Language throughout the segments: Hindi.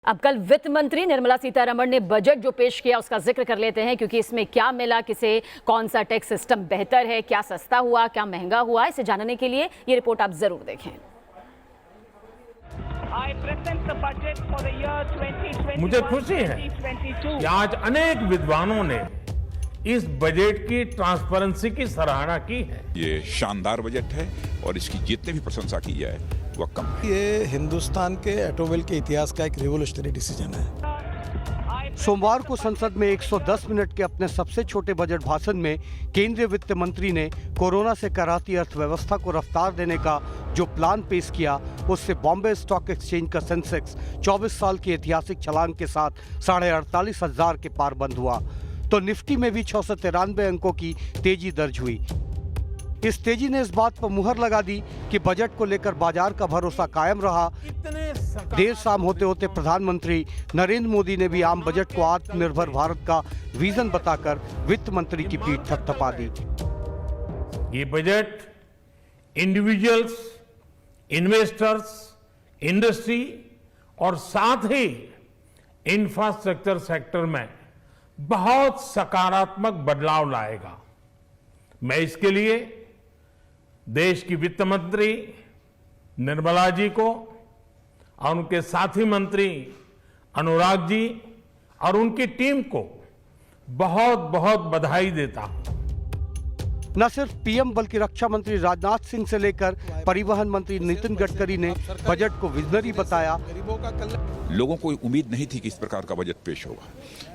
अब कल वित्त मंत्री निर्मला सीतारमण ने बजट जो पेश किया उसका जिक्र कर लेते हैं, क्योंकि इसमें क्या मिला, किसे कौन सा टैक्स सिस्टम बेहतर है, क्या सस्ता हुआ, क्या महंगा हुआ, इसे जानने के लिए ये रिपोर्ट आप जरूर देखें। मुझे खुशी है कि आज अनेक विद्वानों ने इस बजट की ट्रांसपेरेंसी की सराहना की है। ये शानदार बजट है और इसकी जितनी भी प्रशंसा की जाए वह कम है। ये हिंदुस्तान के ऑटोमोबाइल के इतिहास का एक रिवोल्यूशनरी डिसीजन है। सोमवार को संसद में 110 मिनट के अपने सबसे छोटे बजट भाषण में केंद्रीय वित्त मंत्री ने कोरोना से कराहती अर्थव्यवस्था को रफ्तार देने का जो प्लान पेश किया, उससे बॉम्बे स्टॉक एक्सचेंज का सेंसेक्स 24 साल की ऐतिहासिक छलांग के साथ 48,500 के पार बंद हुआ, तो निफ्टी में भी 693 अंकों की तेजी दर्ज हुई। इस तेजी ने इस बात पर मुहर लगा दी कि बजट को लेकर बाजार का भरोसा कायम रहा। देर शाम होते होते प्रधानमंत्री नरेंद्र मोदी ने भी आम बजट को आत्मनिर्भर भारत का विजन बताकर वित्त मंत्री की पीठ थपथपा दी। ये बजट इंडिविजुअल्स, इन्वेस्टर्स, इंडस्ट्री और साथ ही इंफ्रास्ट्रक्चर सेक्टर में बहुत सकारात्मक बदलाव लाएगा। मैं इसके लिए देश की वित्त मंत्री निर्मला जी को और उनके साथी मंत्री अनुराग जी और उनकी टीम को बहुत बहुत बधाई देता हूं। न सिर्फ पीएम बल्कि रक्षा मंत्री राजनाथ सिंह से लेकर परिवहन मंत्री नितिन गडकरी ने बजट को विजनरी बताया। लोगों को उम्मीद नहीं थी कि इस प्रकार का बजट पेश होगा,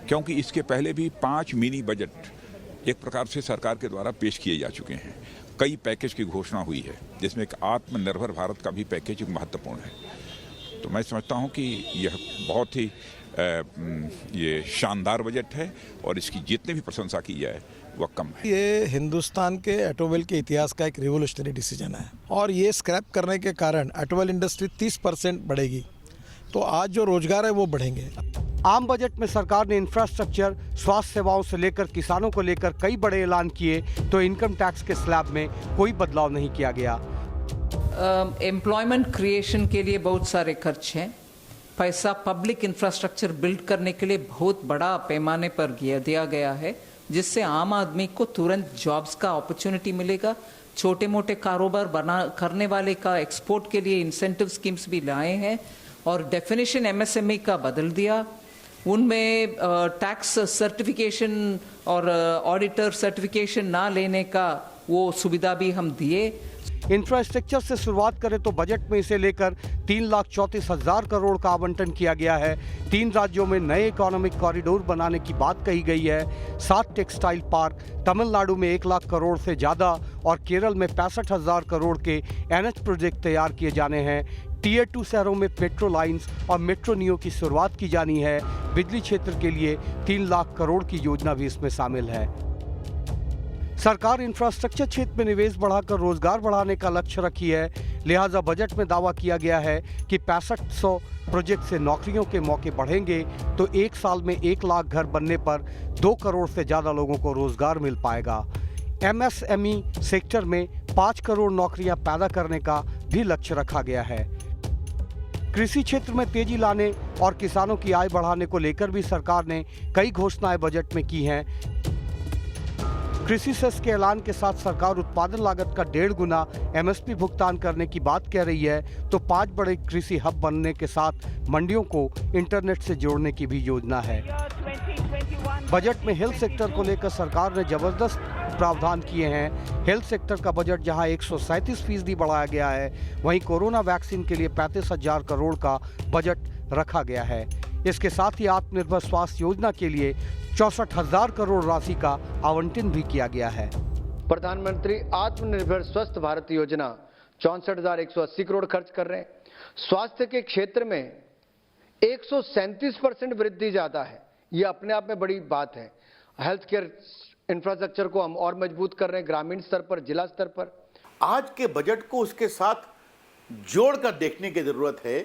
क्योंकि इसके पहले भी 5 मिनी बजट एक प्रकार से सरकार के द्वारा पेश किए जा चुके हैं। कई पैकेज की घोषणा हुई है, जिसमें एक आत्मनिर्भर भारत का भी पैकेज महत्वपूर्ण है। तो मैं समझता हूं कि यह बहुत ही ये शानदार बजट है और इसकी जितनी भी प्रशंसा की जाए वह कम है। ये हिंदुस्तान के ऑटोमोबाइल के इतिहास का एक रिवोल्यूशनरी डिसीजन है और ये स्क्रैप करने के कारण ऑटोमोबाइल इंडस्ट्री 30% बढ़ेगी, तो आज जो रोजगार है वो बढ़ेंगे। आम बजट में सरकार ने इंफ्रास्ट्रक्चर, स्वास्थ्य सेवाओं से लेकर किसानों को लेकर कई बड़े ऐलान किए, तो इनकम टैक्स के स्लैब में कोई बदलाव नहीं किया गया। एम्प्लॉयमेंट क्रिएशन के लिए बहुत सारे खर्च हैं। पैसा पब्लिक इंफ्रास्ट्रक्चर बिल्ड करने के लिए बहुत बड़ा पैमाने पर दिया गया है, जिससे आम आदमी को तुरंत जॉब्स का अपॉर्चुनिटी मिलेगा। छोटे मोटे कारोबार करने वाले का एक्सपोर्ट के लिए इंसेंटिव स्कीम्स भी लाए हैं और डेफिनेशन एमएसएमई का बदल दिया। उनमें टैक्स सर्टिफिकेशन और ऑडिटर सर्टिफिकेशन ना लेने का वो सुविधा भी हम दिए। इंफ्रास्ट्रक्चर से शुरुआत करें तो बजट में इसे लेकर 3,34,000 करोड़ का आवंटन किया गया है। 3 राज्यों में नए इकोनॉमिक कॉरिडोर बनाने की बात कही गई है। 7 टेक्सटाइल पार्क, तमिलनाडु में 1 लाख करोड़ से ज़्यादा और केरल में 65,000 करोड़ के एनएच प्रोजेक्ट तैयार किए जाने हैं। टियर 2 शहरों में मेट्रो लाइन्स और मेट्रो नियो की शुरुआत की जानी है। बिजली क्षेत्र के लिए 3 लाख करोड़ की योजना भी इसमें शामिल है। सरकार इंफ्रास्ट्रक्चर क्षेत्र में निवेश बढ़ाकर रोजगार बढ़ाने का लक्ष्य रखी है, लिहाजा बजट में दावा किया गया है कि 6500 प्रोजेक्ट से नौकरियों के मौके बढ़ेंगे, तो 1 साल में 1 लाख घर बनने पर 2 करोड़ से ज़्यादा लोगों को रोजगार मिल पाएगा। एमएसएमई सेक्टर में 5 करोड़ नौकरियां पैदा करने का भी लक्ष्य रखा गया है। कृषि क्षेत्र में तेजी लाने और किसानों की आय बढ़ाने को लेकर भी सरकार ने कई घोषणाएं बजट में की हैं। कृषि सेस के ऐलान के साथ सरकार उत्पादन लागत का 1.5 गुना एमएसपी भुगतान करने की बात कह रही है, तो 5 बड़े कृषि हब बनने के साथ मंडियों को इंटरनेट से जोड़ने की भी योजना है। बजट में हेल्थ सेक्टर को लेकर सरकार ने जबरदस्त प्रावधान किए हैं। हेल्थ सेक्टर का बजट जहां 137% बढ़ाया गया है, वहीं कोरोना वैक्सीन के लिए 35,000 करोड़ का बजट रखा गया है। इसके साथ ही आत्मनिर्भर स्वास्थ्य योजना के लिए 64,000 करोड़ राशि का आवंटन भी किया गया है। प्रधानमंत्री आत्मनिर्भर स्वस्थ भारत योजना 64,180 करोड़ खर्च कर रहे हैं। स्वास्थ्य के क्षेत्र में 137% वृद्धि ज्यादा है, ये अपने आप में बड़ी बात है। हेल्थ केयर इंफ्रास्ट्रक्चर को हम और मजबूत कर रहे हैं, ग्रामीण स्तर पर, जिला स्तर पर। आज के बजट को उसके साथ जोड़कर देखने की जरूरत है,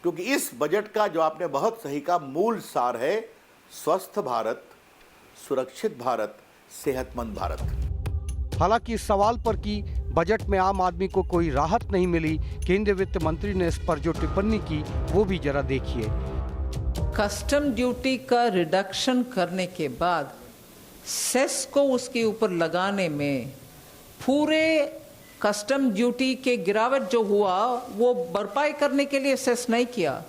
क्योंकि इस बजट का जो आपने बहुत सही कहा मूल सार है स्वस्थ भारत, सुरक्षित भारत, सेहतमंद भारत। हालांकि इस सवाल पर कि बजट में आम आदमी को कोई राहत नहीं मिली, केंद्रीय वित्त मंत्री ने इस पर जो टिप्पणी की वो भी जरा देखिए। कस्टम ड्यूटी का रिडक्शन करने के बाद सेस को उसके ऊपर लगाने में पूरे कस्टम ड्यूटी के गिरावट जो हुआ वो भरपाई करने के लिए सेस नहीं किया,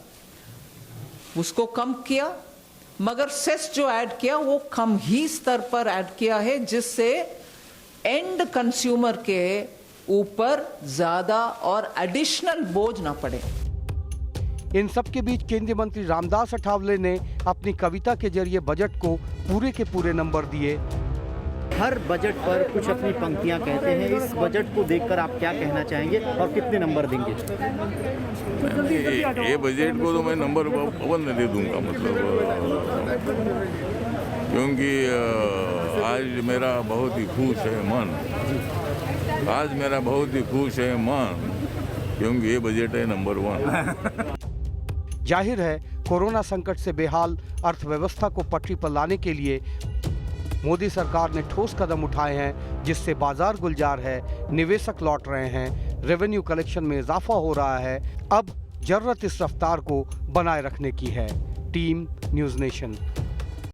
उसको कम किया, मगर सेस जो ऐड किया वो कम ही स्तर पर ऐड किया है, जिससे एंड कंज्यूमर के ऊपर ज्यादा और एडिशनल बोझ ना पड़े। इन सब के बीच केंद्रीय मंत्री रामदास अठावले ने अपनी कविता के जरिए बजट को पूरे के पूरे नंबर दिए। हर बजट पर कुछ अपनी पंक्तियां कहते हैं, इस बजट को देखकर आप क्या कहना चाहेंगे और कितने नंबर देंगे? ये बजट को तो मैं नंबर 1 दे दूंगा, मतलब क्योंकि आज मेरा बहुत ही खुश है मन, आज मेरा बहुत ही खुश है मन, क्योंकि ये बजट है नंबर 1। जाहिर है कोरोना संकट से बेहाल अर्थव्यवस्था को पटरी पर लाने के लिए मोदी सरकार ने ठोस कदम उठाए हैं, जिससे बाजार गुलजार है, निवेशक लौट रहे हैं, रेवेन्यू कलेक्शन में इजाफा हो रहा है। अब जरूरत इस रफ्तार को बनाए रखने की है। Team news nation.